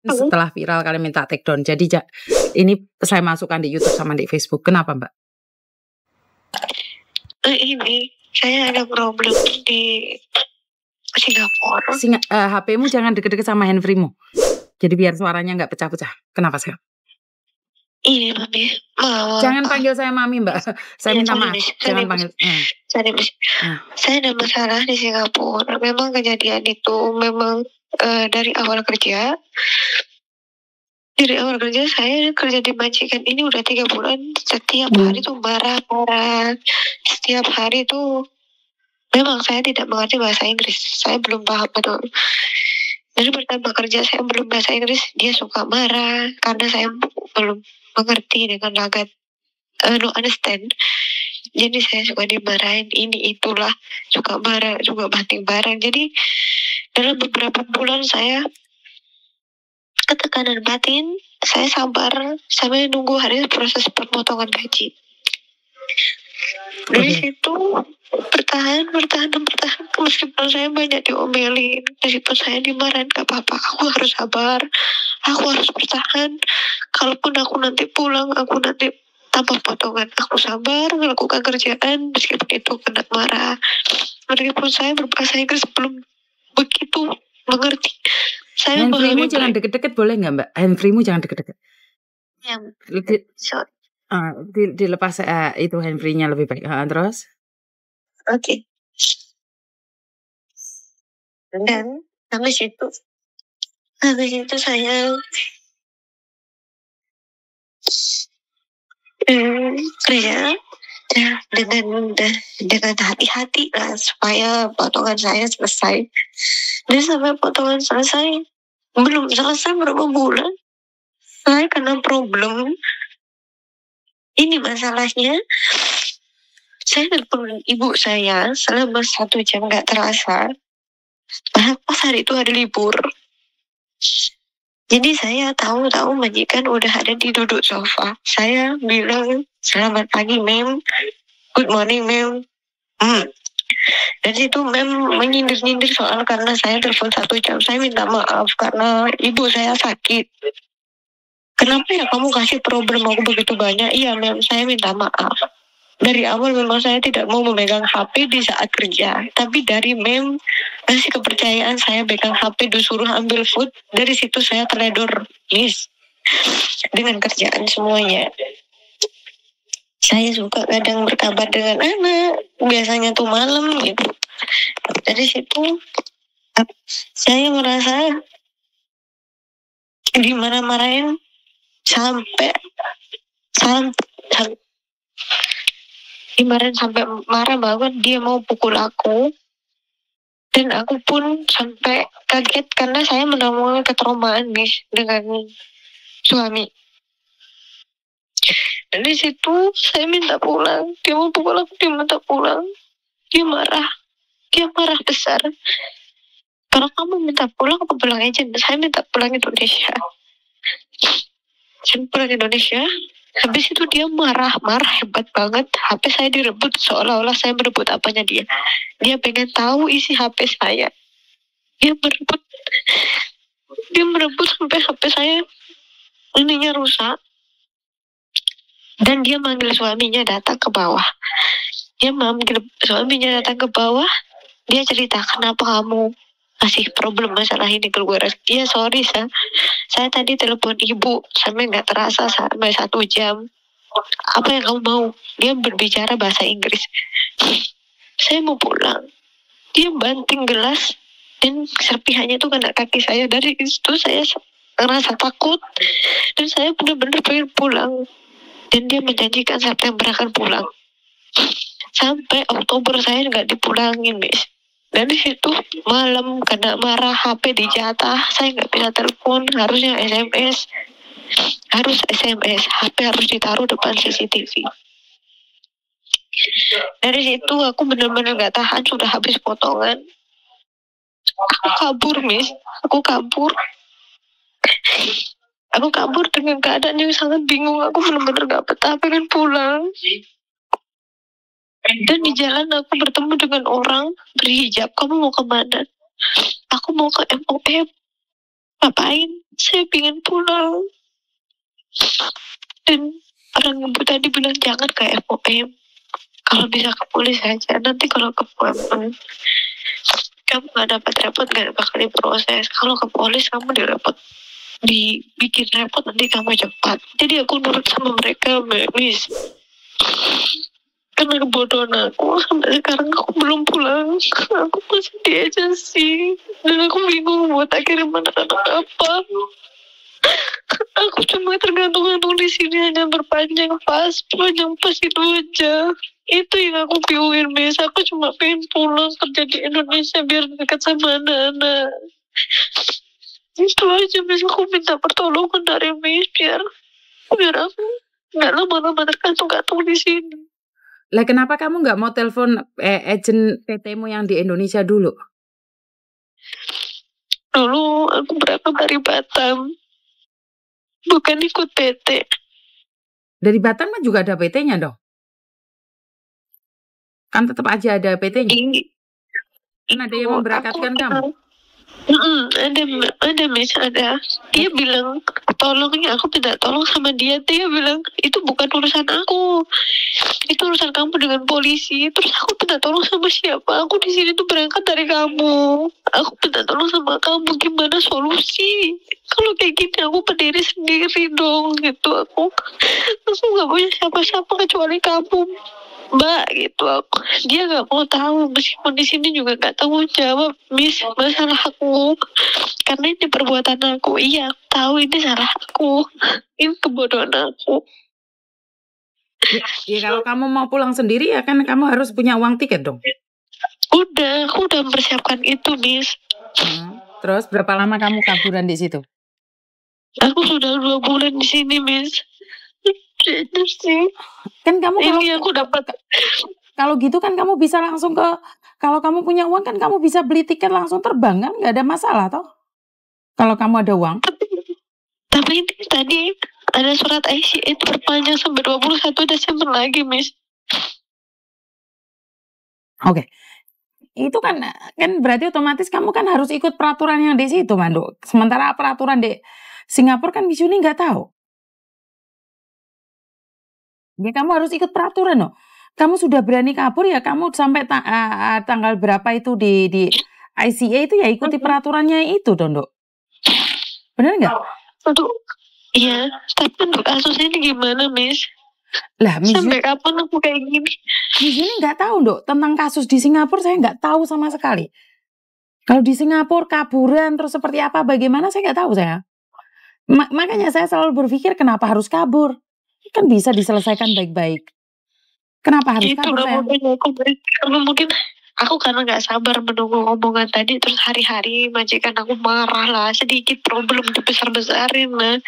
setelah viral kalian minta take down. Jadi ini saya masukkan di YouTube sama di Facebook. Kenapa, Mbak? Ini saya ada problem di Singapura. HP-mu jangan deket-deket sama handfree-mu. Jadi biar suaranya nggak pecah-pecah. Kenapa, Sayang? Ini Mami, jangan panggil saya Mami, Mbak. Saya minta maaf. Jangan panggil. Saya ada masalah di Singapura. Memang kejadian itu memang dari awal kerja. Dari awal kerja saya kerja di majikan ini udah 3 bulan. Setiap hari tuh marah-marah. Setiap hari tuh memang saya tidak mengerti bahasa Inggris. Saya belum paham betul. Dari pertama kerja saya belum bahasa Inggris, dia suka marah karena saya belum mengerti dengan logat no understand. Jadi saya suka dimarahin ini itulah, suka marah, juga banting barang. Jadi dalam beberapa bulan saya ketekanan batin, saya sabar sampai nunggu hari proses pemotongan gaji. Dari situ bertahan meskipun saya banyak diomelin, meskipun saya dimarahin, gak apa-apa, aku harus sabar, aku harus bertahan. Kalaupun aku nanti pulang, aku nanti tambah potongan, aku sabar melakukan kerjaan meskipun itu kena marah. Meskipun saya berbahasa Inggris belum begitu mengerti. Saya handfree-mu jangan deket-deket boleh nggak, Mbak? Handfree-mu jangan deket-deket. Sorry. Dilepas itu handfree-nya lebih baik. Terus? Oke. Dan habis itu saya kerja dengan hati-hati lah supaya potongan saya selesai. Dan sampai potongan selesai belum selesai berapa bulan, saya kena problem. Ini masalahnya, saya telepon ibu saya selama 1 jam gak terasa. Pas hari itu hari libur. Jadi saya tahu majikan udah ada di duduk sofa. Saya bilang, selamat pagi mem, good morning mem. Dan situ mem menyindir-nyindir soal karena saya telepon 1 jam. Saya minta maaf karena ibu saya sakit. Kenapa ya kamu kasih problem aku begitu banyak? Iya mem, saya minta maaf. Dari awal memang saya tidak mau memegang HP di saat kerja. Tapi dari mem kasih kepercayaan saya pegang HP disuruh ambil food. Dari situ saya teledor miss dengan kerjaan semuanya. Saya suka kadang berkabar dengan anak. Biasanya tuh malam gitu. Dari situ saya merasa dimarah-marahin sampai dimarahin sampai marah banget, dia mau pukul aku. Dan aku pun sampai kaget karena saya menemukan ketraumaan dengan suami. Dan di situ saya minta pulang, dia mau pukul aku, dia minta pulang. Dia marah besar. Kalau kamu minta pulang, aku pulang aja. Saya minta pulang Indonesia. Saya pulang Indonesia. Habis itu dia marah hebat banget. HP saya direbut seolah-olah saya merebut apanya dia. Dia pengen tahu isi HP saya. Dia merebut sampai HP saya ininya rusak. Dan dia manggil suaminya datang ke bawah. Dia manggil suaminya datang ke bawah. Dia cerita, kenapa kamu masih problem masalah ini keluar. Iya sorry saya tadi telepon ibu sampai nggak terasa sampai 1 jam. Apa yang kamu mau? Dia berbicara bahasa Inggris. Saya mau pulang. Dia banting gelas dan serpihannya itu kena kaki saya. Dari itu saya ngerasa takut dan saya benar-benar pengen pulang. Dan dia menjanjikan September akan pulang. Sampai Oktober saya nggak dipulangin, Miss. Dari situ malam kena marah, HP dijatah, saya nggak bisa telepon, harusnya SMS. HP harus ditaruh depan CCTV. Dari situ aku benar-benar nggak tahan, sudah habis potongan. Aku kabur, Miss. Aku kabur dengan keadaan yang sangat bingung. Aku benar-benar nggak betah, pengen pulang. Dan di jalan aku bertemu dengan orang berhijab. Kamu mau kemana? Aku mau ke MOM. Ngapain? Saya pengen pulang. Dan orang ibu tadi bilang jangan ke FOM. Kalau bisa ke polis aja. Nanti kalau ke FOM kamu gak dapat repot, gak bakal diproses. Kalau ke polis kamu dibikin repot, nanti kamu cepat. Jadi aku nurut sama mereka, Miss. Karena kebodohan aku, sampai sekarang aku belum pulang. Aku masih di agensi. Dan aku bingung buat akhirnya mana apa. Aku cuma tergantung-gantung di sini, hanya berpanjang pas itu aja. Itu yang aku bingungin, Miss. Aku cuma pengen pulang kerja di Indonesia biar dekat sama anak-anak. Itu aja, Miss. Aku minta pertolongan dari Miss biar aku nggak lama-lama tergantung-gantung di sini. Lah kenapa kamu nggak mau telepon agen PT-mu yang di Indonesia dulu? Dulu aku berangkat dari Batam, bukan ikut PT. Dari Batam kan juga ada PT-nya dong. Kan tetap aja ada PT-nya. Kan ada yang memberangkatkan kamu. Ada Miss, ada. Dia bilang tolongnya, aku tidak tolong sama dia. Dia bilang itu bukan urusan aku, itu urusan kamu dengan polisi. Terus aku tidak tolong sama siapa. Aku di sini tuh berangkat dari kamu. Aku tidak tolong sama kamu. Gimana solusi? Kalau kayak gini aku berdiri sendiri dong gitu. Aku nggak punya siapa-siapa kecuali kamu, Mbak, gitu. Dia nggak mau tahu, meskipun di sini juga nggak tahu jawab, Miss, masalah aku karena ini perbuatan aku. Iya, aku tahu ini salah aku, ini kebodohan aku. Ya kalau kamu mau pulang sendiri ya kan kamu harus punya uang tiket dong. Aku udah mempersiapkan itu, Miss. Terus berapa lama kamu kaburan di situ? Aku sudah 2 bulan di sini, Miss. Kan kamu ini aku dapat. Kalau gitu kan kamu bisa langsung kalau kamu punya uang kan kamu bisa beli tiket langsung terbang kan, nggak ada masalah toh? Kalau kamu ada uang. Tapi ini tadi ada surat IC itu perpanjang sampai 21 Desember lagi, Miss. Oke. Itu kan berarti otomatis kamu kan harus ikut peraturan yang di situ, Mando. Sementara peraturan di Singapura kan Miss Yuni nggak tahu. Ya kamu harus ikut peraturan loh. Kamu sudah berani kabur ya kamu sampai tanggal berapa itu di ICA itu ya ikuti peraturannya itu, Dondok. Benar nggak? Iya, tapi untuk kasusnya ini gimana, Miss? Lah, sampai kapan aku kayak gini? Miss Yuni nggak tahu, Dok. Tentang kasus di Singapura saya nggak tahu sama sekali. Kalau di Singapura kaburan terus seperti apa, bagaimana saya nggak tahu saya. Makanya saya selalu berpikir kenapa harus kabur? Kan bisa diselesaikan baik-baik. Kenapa harus kabur? Mungkin aku karena nggak sabar menunggu omongan tadi, terus hari-hari majikan aku marah lah, sedikit problem dibesar-besarin lah.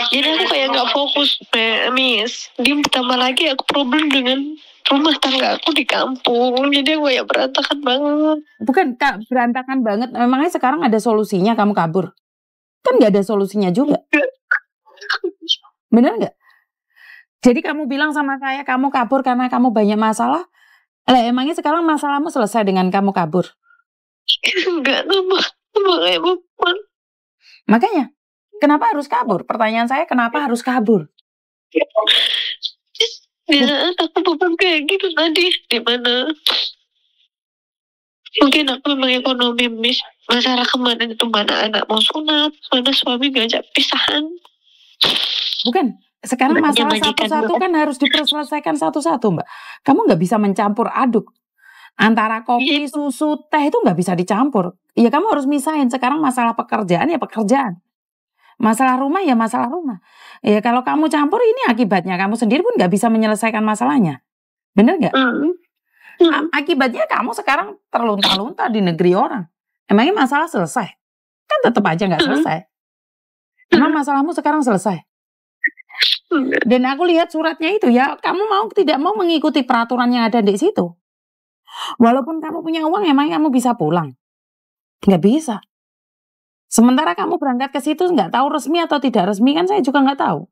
Jadi aku kayak nggak fokus, Miss. Ditambah lagi aku problem dengan rumah tangga aku di kampung, jadi aku kayak berantakan banget. Bukan Kak, berantakan banget. Memangnya sekarang ada solusinya kamu kabur? Kan nggak ada solusinya juga. Benar nggak? Jadi kamu bilang sama saya kamu kabur karena kamu banyak masalah. Lah emangnya sekarang masalahmu selesai dengan kamu kabur? Enggak, makanya kenapa harus kabur? Pertanyaan saya kenapa harus kabur? Di saat aku beban kayak gitu tadi, di mana mungkin aku memang ekonomi, Miss. Masalah kemarin itu mana anak mau sunat, mana suami ngajak pisahan. Bukan, sekarang masalah satu-satu kan harus diselesaikan satu-satu, Mbak. Kamu nggak bisa mencampur aduk. Antara kopi, susu, teh itu nggak bisa dicampur. Ya kamu harus misahin. Sekarang masalah pekerjaan ya pekerjaan. Masalah rumah ya masalah rumah. Ya kalau kamu campur ini akibatnya kamu sendiri pun nggak bisa menyelesaikan masalahnya. Bener nggak? Akibatnya kamu sekarang terlunta-lunta di negeri orang. Emangnya masalah selesai? Kan tetap aja nggak selesai. Emang masalahmu sekarang selesai? Dan aku lihat suratnya itu ya, kamu mau tidak mau mengikuti peraturan yang ada di situ. Walaupun kamu punya uang, emang kamu bisa pulang? Nggak bisa. Sementara kamu berangkat ke situ nggak tahu resmi atau tidak resmi kan saya juga nggak tahu.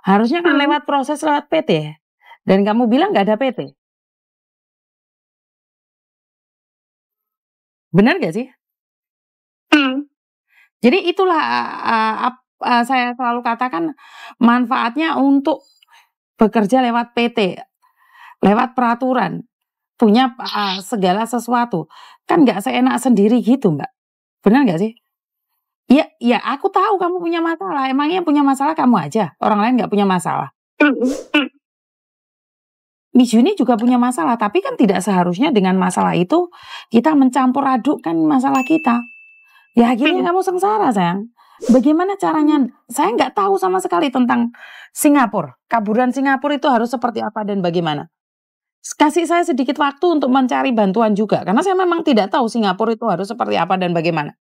Harusnya kan lewat proses lewat PT. Dan kamu bilang nggak ada PT. Benar nggak sih? Jadi itulah saya selalu katakan manfaatnya untuk bekerja lewat PT, lewat peraturan, punya segala sesuatu. Kan nggak seenak sendiri gitu, Mbak. Benar nggak sih? Ya aku tahu kamu punya masalah. Emangnya yang punya masalah kamu aja? Orang lain nggak punya masalah? Miss Yuni juga punya masalah, tapi kan tidak seharusnya dengan masalah itu kita mencampur adukkan masalah kita. Ya akhirnya kamu sengsara, sayang. Bagaimana caranya? Saya nggak tahu sama sekali tentang Singapura. Kaburan Singapura itu harus seperti apa dan bagaimana. Kasih saya sedikit waktu untuk mencari bantuan juga, karena saya memang tidak tahu Singapura itu harus seperti apa dan bagaimana.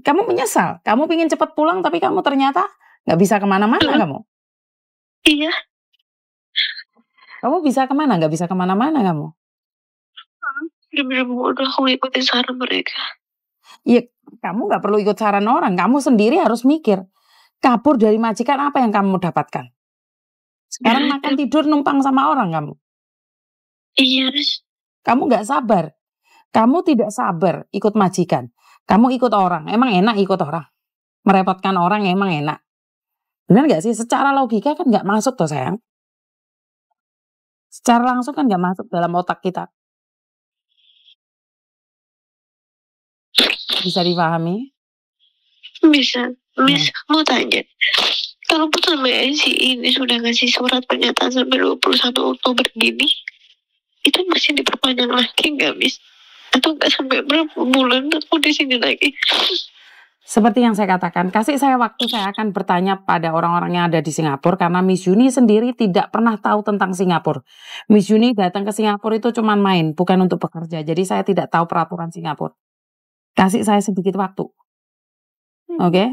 Kamu menyesal, kamu ingin cepat pulang tapi kamu ternyata nggak bisa kemana-mana kamu. Iya. Kamu bisa kemana? Nggak bisa kemana-mana kamu. Bener-bener bodoh aku ikutin saran mereka. Iya, kamu nggak perlu ikut saran orang, kamu sendiri harus mikir. Kabur dari majikan apa yang kamu dapatkan? Sekarang makan tidur numpang sama orang kamu. Iya. Kamu nggak sabar. Kamu tidak sabar ikut majikan. Kamu ikut orang. Emang enak ikut orang? Merepotkan orang emang enak. Benar nggak sih? Secara logika kan nggak masuk toh sayang. Secara langsung kan nggak masuk dalam otak kita. Bisa dipahami? Bisa. Miss, mau tanya. Kalau sama si ini sudah ngasih surat pernyataan sampai 21 Oktober gini, itu masih diperpanjang lagi nggak, Miss? Atau nggak sampai berapa bulan aku di sini lagi? Seperti yang saya katakan, kasih saya waktu, saya akan bertanya pada orang-orang yang ada di Singapura, karena Miss Yuni sendiri tidak pernah tahu tentang Singapura. Miss Yuni datang ke Singapura itu cuma main, bukan untuk bekerja. Jadi saya tidak tahu peraturan Singapura. Kasih saya sedikit waktu. Oke?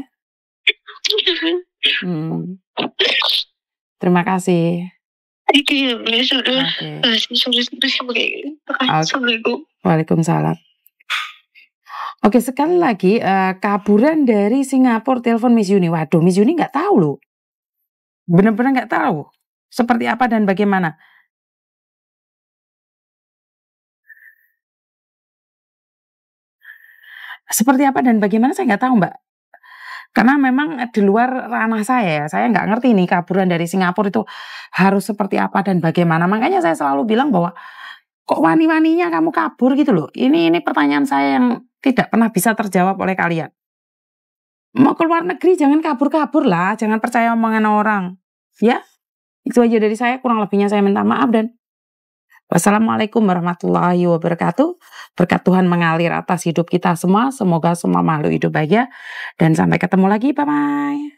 Terima kasih. Thank you, Miss. Sudah kasih solusi kayak gini. Assalamualaikum. Waalaikumsalam. Oke, sekali lagi kaburan dari Singapura telepon Miss Yuni. Waduh, Miss Yuni nggak tahu loh. Benar-benar nggak tahu seperti apa dan bagaimana. Seperti apa dan bagaimana saya nggak tahu, Mbak. Karena memang di luar ranah saya nggak ngerti nih kaburan dari Singapura itu harus seperti apa dan bagaimana. Makanya saya selalu bilang bahwa kok wani-waninya kamu kabur gitu loh. Ini pertanyaan saya yang tidak pernah bisa terjawab oleh kalian. Mau keluar negeri jangan kabur-kabur lah, jangan percaya omongan orang. Ya, itu aja dari saya, kurang lebihnya saya minta maaf dan wassalamualaikum warahmatullahi wabarakatuh. Berkat Tuhan mengalir atas hidup kita semua. Semoga semua makhluk hidup bahagia. Dan sampai ketemu lagi. Bye-bye.